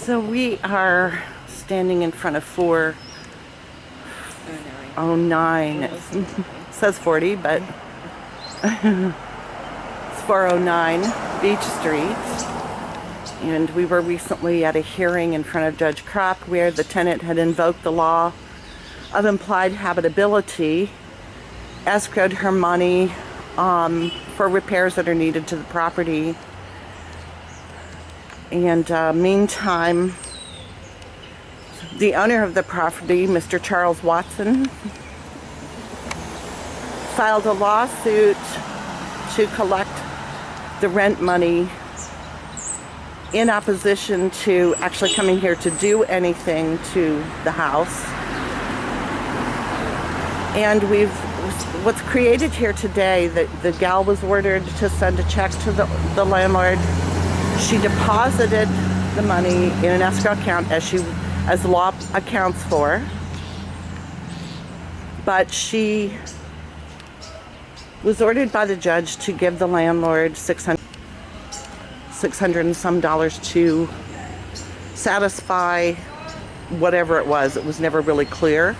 So we are standing in front of 409. It says 40, but it's 409 Beach Street. And we were recently at a hearing in front of Judge Kropp where the tenant had invoked the law of implied habitability, escrowed her money for repairs that are needed to the property. And meantime, the owner of the property, Mr. Charles Watson, filed a lawsuit to collect the rent money in opposition to actually coming here to do anything to the house. And what's created here today, the gal was ordered to send a check to the landlord. She deposited the money in an escrow account as the law accounts for, but she was ordered by the judge to give the landlord $600 and some dollars to satisfy whatever it was. It was never really clear.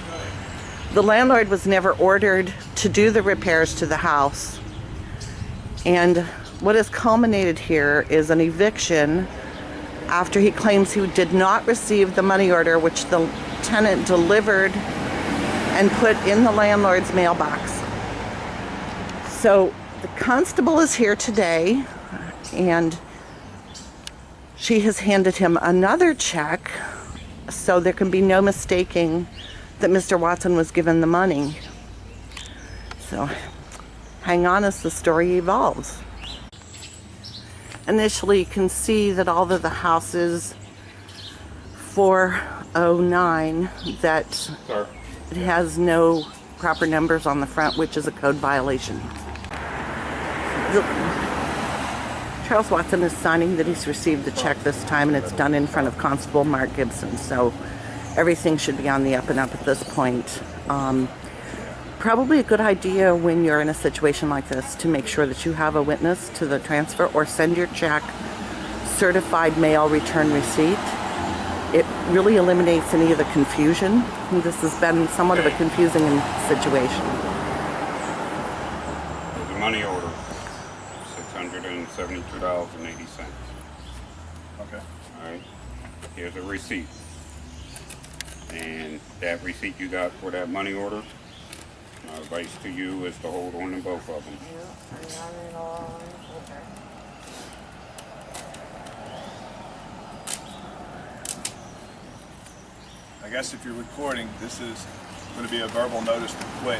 The landlord was never ordered to do the repairs to the house, and what has culminated here is an eviction after he claims he did not receive the money order which the tenant delivered and put in the landlord's mailbox. So the constable is here today, and she has handed him another check so there can be no mistaking that Mr. Watson was given the money. So hang on as the story evolves. Initially, you can see that all of the houses 409 that it has no proper numbers on the front, which is a code violation. Charles Watson is signing that he's received the check this time, and it's done in front of Constable Mark Gibson, so everything should be on the up and up at this point. Probably a good idea when you're in a situation like this to make sure that you have a witness to the transfer, or send your check certified mail return receipt. It really eliminates any of the confusion. This has been somewhat of a confusing situation. The money order, $672.80. Okay. All right. Here's a receipt. And that receipt you got for that money order, my advice to you is to hold on to both of them. I guess if you're recording, this is going to be a verbal notice to quit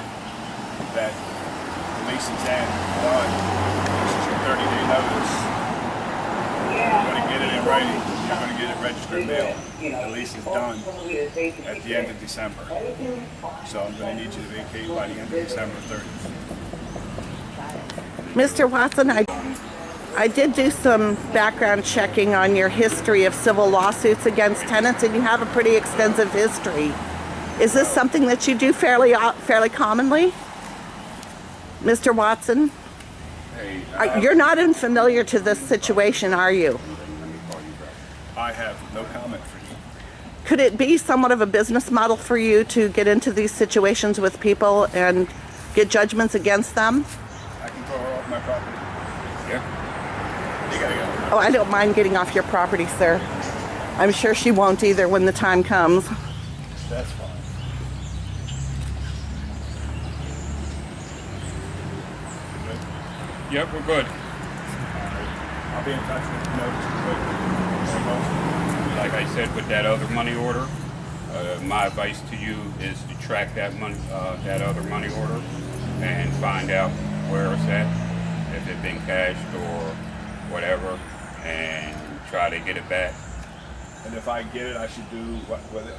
that the lease is done. This is your 30-day notice. You're going to get it in writing. You're going to get it registered mail. The lease is done at the end of December. So I'm going to need you to vacate by the end of December 30th. Mr. Watson, I did do some background checking on your history of civil lawsuits against tenants, and you have a pretty extensive history. Is this something that you do fairly commonly, Mr. Watson? Hey, You're not unfamiliar to this situation, are you? I have no comment for you. Could it be somewhat of a business model for you to get into these situations with people and get judgments against them? I can throw her off my property. Yeah. You gotta go. Oh, I don't mind getting off your property, sir. I'm sure she won't either when the time comes. That's fine. Good. Yep, we're good. I'll be in touch with the notice to quit. Like I said, with that other money order, my advice to you is to track that other money order and find out where it's at, if it's been cashed or whatever, and try to get it back. And if I get it, I should do what with it?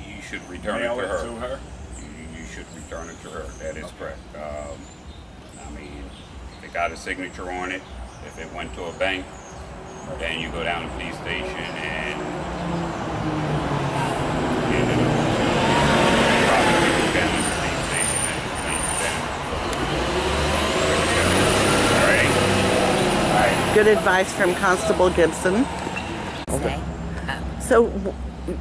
You should return Mail it to her. to her? You should return it to her. That is correct. I mean, if it got a signature on it, if it went to a bank, then you go down to the police station and get it. Probably go down to the police station and change it down. All right. All right. Good advice from Constable Gibson. So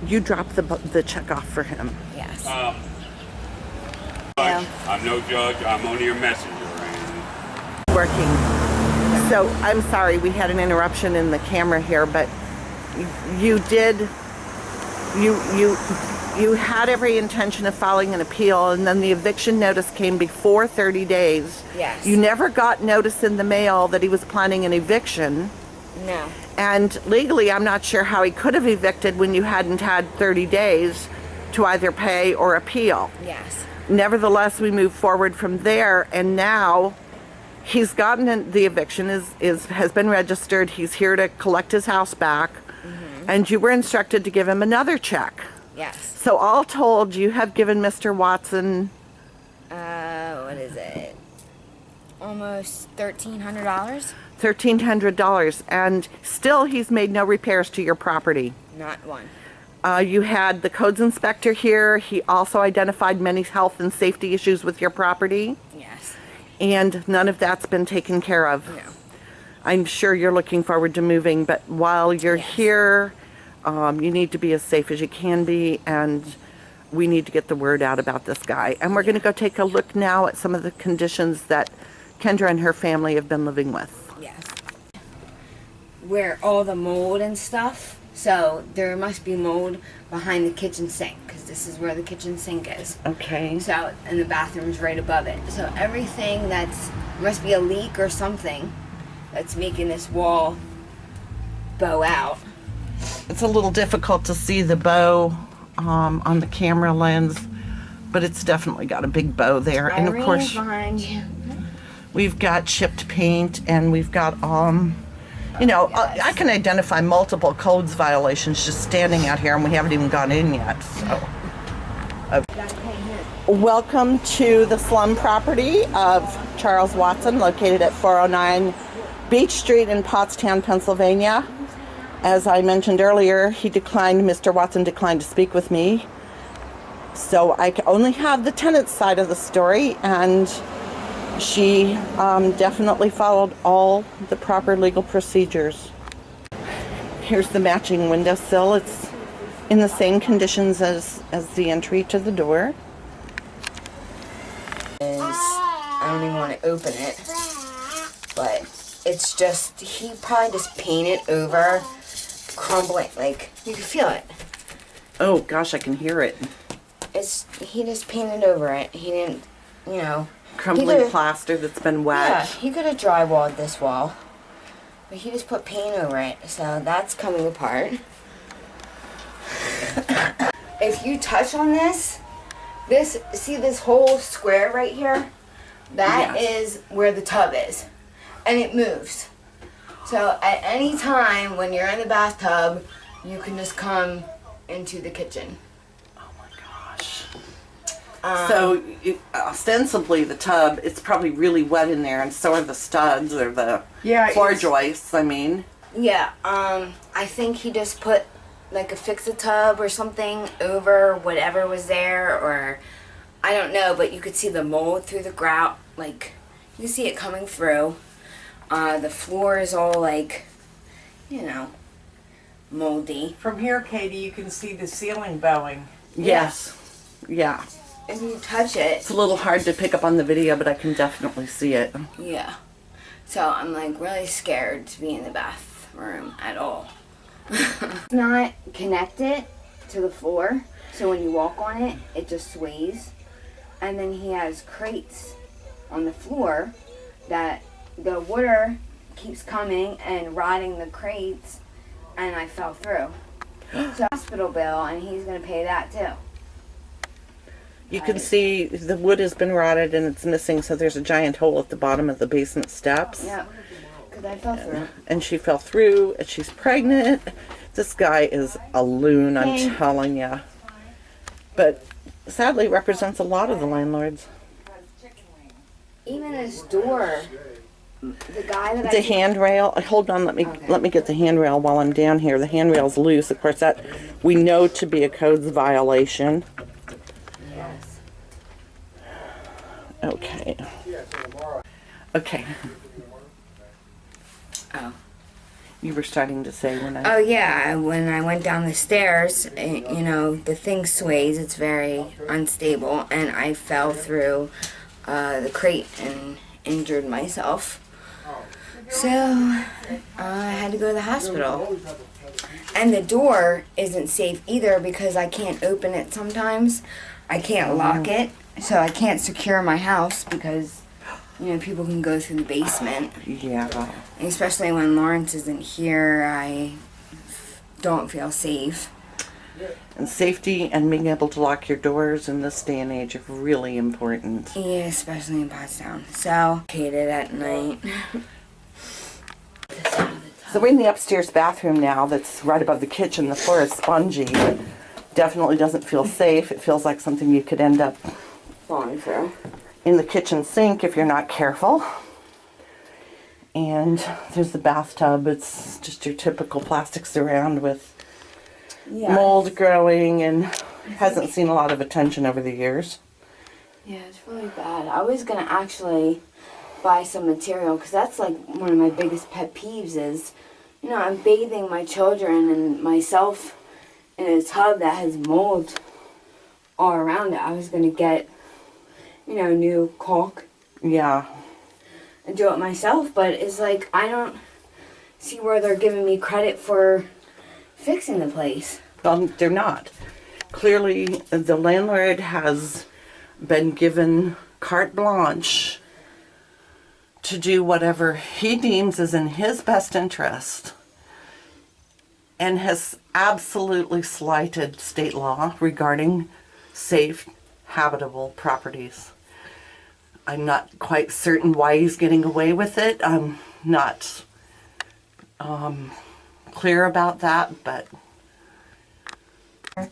you dropped the check off for him. Yes. I'm no judge. I'm only a messenger. And Working. So I'm sorry we had an interruption in the camera here, but you had every intention of filing an appeal, and then the eviction notice came before 30 days. Yes. You never got notice in the mail that he was planning an eviction. No. And legally, I'm not sure how he could have evicted when you hadn't had 30 days to either pay or appeal. Yes. Nevertheless, we moved forward from there, and now he's gotten the eviction, has been registered. He's here to collect his house back, and you were instructed to give him another check. Yes. So all told, you have given Mr. Watson, What is it? Almost $1,300? $1,300, and still he's made no repairs to your property. Not one. You had the codes inspector here. He also identified many health and safety issues with your property, Yes. and none of that's been taken care of. No. I'm sure you're looking forward to moving, but while you're Yes. here, you need to be as safe as you can be, and we need to get the word out about this guy. And we're going to go take a look now at some of the conditions that Kendra and her family have been living with. Yes. Where all the mold and stuff. So there must be mold behind the kitchen sink, because this is where the kitchen sink is. Okay. So, and the bathroom's right above it. So everything must be a leak or something that's making this wall bow out. It's a little difficult to see the bow on the camera lens, but it's definitely got a big bow there. And of course, behind you. we've got chipped paint, and we've got you know, Yes. I can identify multiple codes violations just standing out here, and we haven't even gone in yet. So, welcome to the slum property of Charles Watson, located at 409 Beach Street in Pottstown, Pennsylvania. As I mentioned earlier, Mr. Watson declined to speak with me. So I only have the tenant's side of the story, and she definitely followed all the proper legal procedures. Here's the matching windowsill. It's in the same conditions as the entry to the door. I don't even want to open it, but it's just, he probably just painted over, crumbling, like, you can feel it. Oh gosh, I can hear it. He just painted over it. He didn't, you know. Crumbling plaster that's been wet. Yeah, he could have drywalled this wall, but he just put paint over it, so that's coming apart. If you touch on this, see this whole square right here? That is where the tub is, and it moves. So at any time when you're in the bathtub, you can just come into the kitchen. So ostensibly the tub, it's probably really wet in there, and so are the studs or the floor joists, I mean. Yeah, I think he just put like a fix-a-tub or something over whatever was there, or I don't know, but you could see the mold through the grout, like you can see it coming through. The floor is all like, you know, moldy. From here, Katie, you can see the ceiling bowing. Yes. Yeah. If you touch it. It's a little hard to pick up on the video, but I can definitely see it. Yeah. So I'm like really scared to be in the bathroom at all. It's not connected to the floor, so when you walk on it, it just sways. And then he has crates on the floor that the water keeps coming and rotting the crates, and I fell through. So hospital bill, and he's gonna pay that too. You can see the wood has been rotted and it's missing, so there's a giant hole at the bottom of the basement steps. Yeah, because I fell through. And she fell through, and she's pregnant. This guy is a loon, I'm telling you. But sadly represents a lot of the landlords. Even this door, the guy that The handrail, hold on, let me get the handrail while I'm down here. The handrail's loose. Of course, that we know to be a codes violation. Yes. Okay. Okay. Oh. You were starting to say when Oh yeah, when I went down the stairs, you know, the thing sways, it's very unstable, and I fell through the crate and injured myself. So I had to go to the hospital. And the door isn't safe either because I can't open it sometimes. I can't lock it, so I can't secure my house because, you know, people can go through the basement. Yeah. Especially when Lawrence isn't here, I don't feel safe. And safety and being able to lock your doors in this day and age are really important. Yeah, especially in Pottstown. So, hated at night. So we're in the upstairs bathroom now that's right above the kitchen. The floor is spongy. Definitely doesn't feel safe. It feels like something you could end up Falling through. in the kitchen sink if you're not careful. And there's the bathtub. It's just your typical plastic surround with mold growing and hasn't seen a lot of attention over the years. Yeah, it's really bad. I was going to actually buy some material because that's like one of my biggest pet peeves is, you know, I'm bathing my children and myself in a tub that has mold all around it. I was going to get, you know, new caulk. Yeah. And do it myself, but it's like I don't see where they're giving me credit for fixing the place. Well, they're not. Clearly, the landlord has been given carte blanche to do whatever he deems is in his best interest and has absolutely slighted state law regarding safe, habitable properties. I'm not quite certain why he's getting away with it. I'm not clear about that, but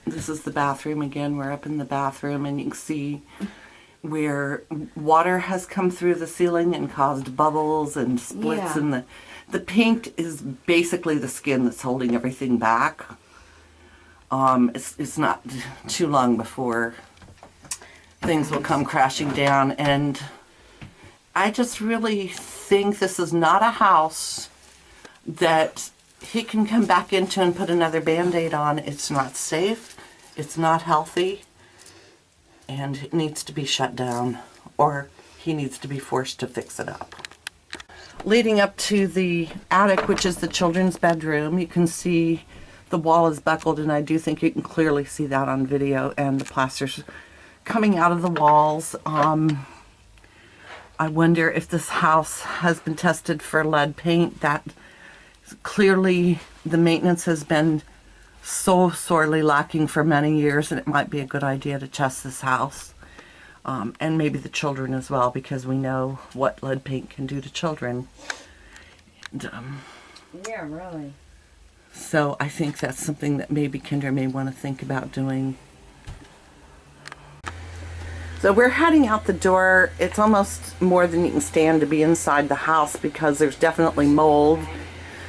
this is the bathroom again. We're up in the bathroom and you can see where water has come through the ceiling and caused bubbles and splits, and the paint is basically the skin that's holding everything back. It's not too long before things will come crashing down, and I just really think this is not a house that he can come back into and put another Band-Aid on. It's not safe, it's not healthy, and it needs to be shut down, or he needs to be forced to fix it up. Leading up to the attic, which is the children's bedroom, you can see the wall is buckled, and I do think you can clearly see that on video, and the plaster's coming out of the walls. I wonder if this house has been tested for lead paint. That clearly the maintenance has been so sorely lacking for many years, and it might be a good idea to test this house. And maybe the children as well, because we know what lead paint can do to children. And, Yeah, really. so I think that's something that maybe Kendra may want to think about doing. So we're heading out the door. It's almost more than you can stand to be inside the house because there's definitely mold,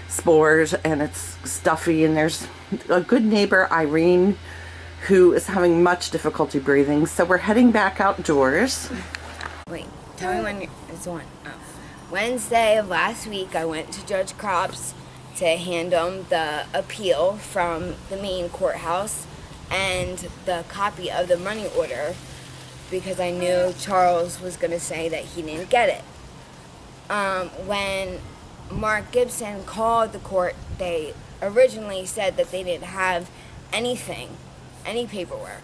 spores, and it's stuffy, and there's a good neighbor, Irene, who is having much difficulty breathing. So we're heading back outdoors. Wait, tell me when it's on. Oh. Wednesday of last week, I went to Judge Crop's to hand him the appeal from the main courthouse and the copy of the money order, because I knew Charles was going to say that he didn't get it. When Mark Gibson called the court, they originally said that they didn't have anything, any paperwork,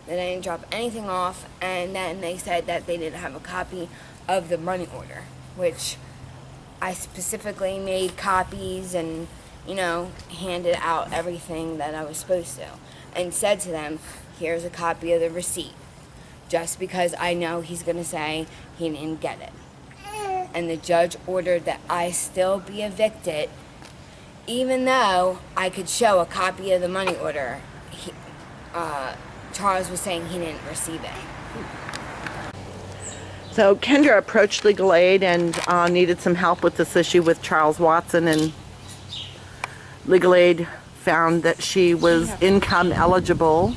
that I didn't drop anything off, and then they said that they didn't have a copy of the money order, which I specifically made copies and, you know, handed out everything that I was supposed to, and said to them, here's a copy of the receipt, just because I know he's going to say he didn't get it. And the judge ordered that I still be evicted, even though I could show a copy of the money order. Charles was saying he didn't receive it. So Kendra approached legal aid and needed some help with this issue with Charles Watson, and legal aid found that she was income eligible.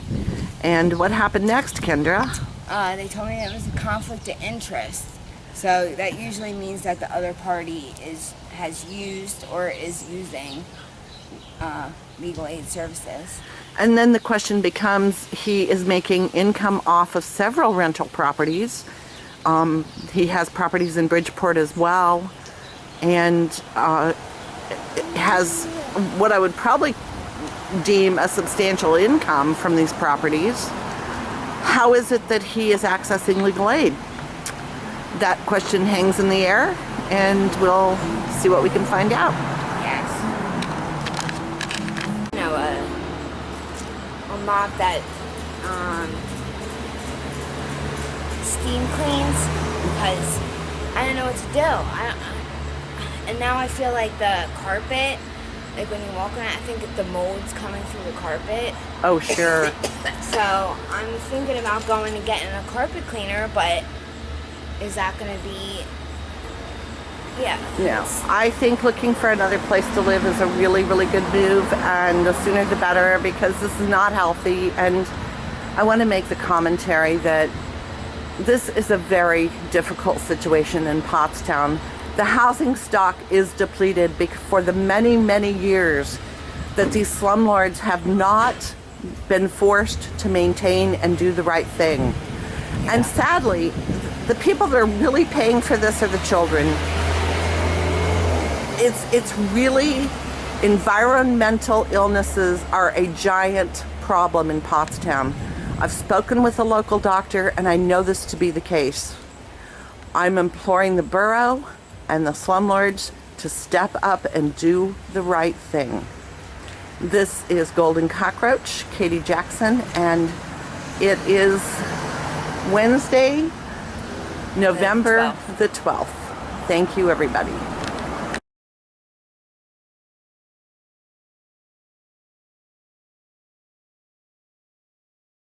And what happened next, Kendra? They told me it was a conflict of interest. So that usually means that the other party has used or is using legal aid services. And then the question becomes, he is making income off of several rental properties. He has properties in Bridgeport as well, and has what I would probably deem a substantial income from these properties. How is it that he is accessing legal aid? That question hangs in the air, and we'll see what we can find out. Yes. You know, a mop that steam cleans, because I don't know what to do. And now I feel like the carpet, like when you walk on it, I think the mold's coming through the carpet. Oh, sure. So I'm thinking about going and getting a carpet cleaner, but is that going to be, No. I think looking for another place to live is a really, really good move, and the sooner the better, because this is not healthy. And I want to make the commentary that this is a very difficult situation in Pottstown. The housing stock is depleted for the many, many years that these slumlords have not been forced to maintain and do the right thing. And sadly, the people that are really paying for this are the children. It's really, environmental illnesses are a giant problem in Pottstown. I've spoken with a local doctor, and I know this to be the case. I'm imploring the borough and the slumlords to step up and do the right thing. This is Golden Cockroach, Katie Jackson, and it is Wednesday, November the 12th. Thank you, everybody.